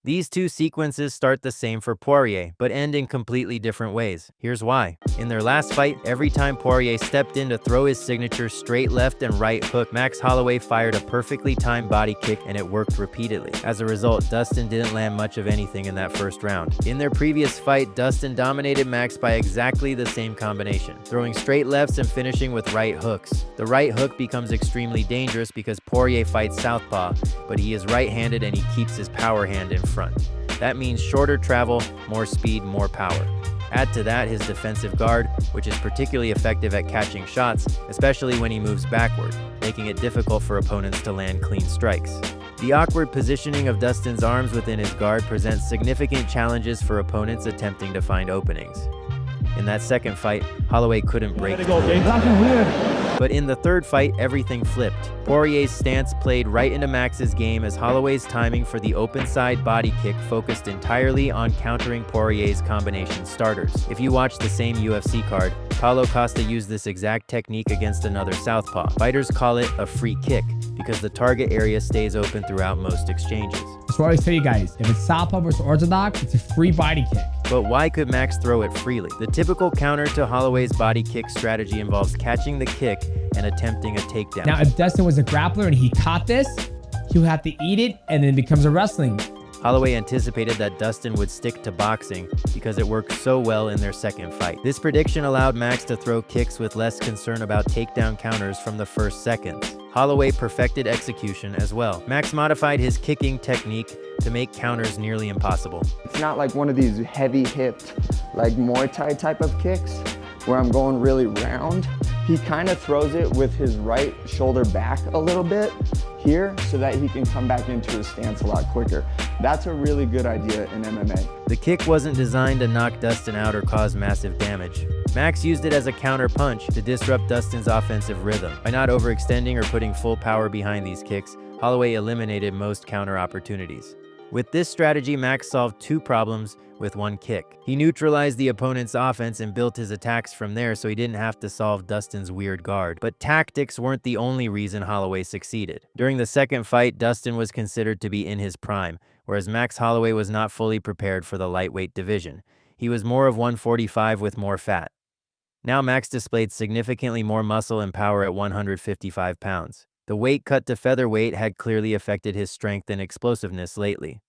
These two sequences start the same for Poirier, but end in completely different ways. Here's why. In their last fight, every time Poirier stepped in to throw his signature straight left and right hook, Max Holloway fired a perfectly timed body kick and it worked repeatedly. As a result, Dustin didn't land much of anything in that first round. In their previous fight, Dustin dominated Max by exactly the same combination, throwing straight lefts and finishing with right hooks. The right hook becomes extremely dangerous because Poirier fights southpaw, but he is right-handed and he keeps his power hand in front. That means shorter travel, more speed, more power. Add to that his defensive guard, which is particularly effective at catching shots, especially when he moves backward, making it difficult for opponents to land clean strikes. The awkward positioning of Dustin's arms within his guard presents significant challenges for opponents attempting to find openings. In that second fight, Holloway couldn't break through. But in the third fight, everything flipped. Poirier's stance played right into Max's game as Holloway's timing for the open side body kick focused entirely on countering Poirier's combination starters. If you watch the same UFC card, Paulo Costa used this exact technique against another southpaw. Fighters call it a free kick because the target area stays open throughout most exchanges. That's what I always tell you guys. If it's southpaw versus orthodox, it's a free body kick. But why could Max throw it freely? The typical counter to Holloway's body kick strategy involves catching the kick and attempting a takedown. Now, if Dustin was a grappler and he caught this, he'll have to eat it and then it becomes a wrestling. Holloway anticipated that Dustin would stick to boxing because it worked so well in their second fight. This prediction allowed Max to throw kicks with less concern about takedown counters from the first seconds. Holloway perfected execution as well. Max modified his kicking technique to make counters nearly impossible. It's not like one of these heavy-hipped, like Muay Thai type of kicks where I'm going really round. He kind of throws it with his right shoulder back a little bit here so that he can come back into his stance a lot quicker. That's a really good idea in MMA. The kick wasn't designed to knock Dustin out or cause massive damage. Max used it as a counter punch to disrupt Dustin's offensive rhythm. By not overextending or putting full power behind these kicks, Holloway eliminated most counter opportunities. With this strategy, Max solved two problems with one kick. He neutralized the opponent's offense and built his attacks from there so he didn't have to solve Dustin's weird guard. But tactics weren't the only reason Holloway succeeded. During the second fight, Dustin was considered to be in his prime, whereas Max Holloway was not fully prepared for the lightweight division. He was more of 145 with more fat. Now Max displayed significantly more muscle and power at 155 pounds. The weight cut to featherweight had clearly affected his strength and explosiveness lately.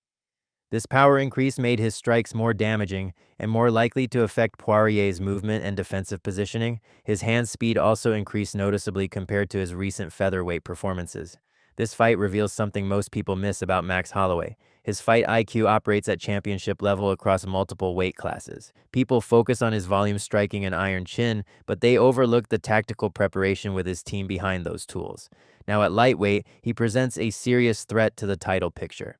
This power increase made his strikes more damaging and more likely to affect Poirier's movement and defensive positioning. His hand speed also increased noticeably compared to his recent featherweight performances. This fight reveals something most people miss about Max Holloway. His fight IQ operates at championship level across multiple weight classes. People focus on his volume striking and iron chin, but they overlook the tactical preparation with his team behind those tools. Now at lightweight, he presents a serious threat to the title picture.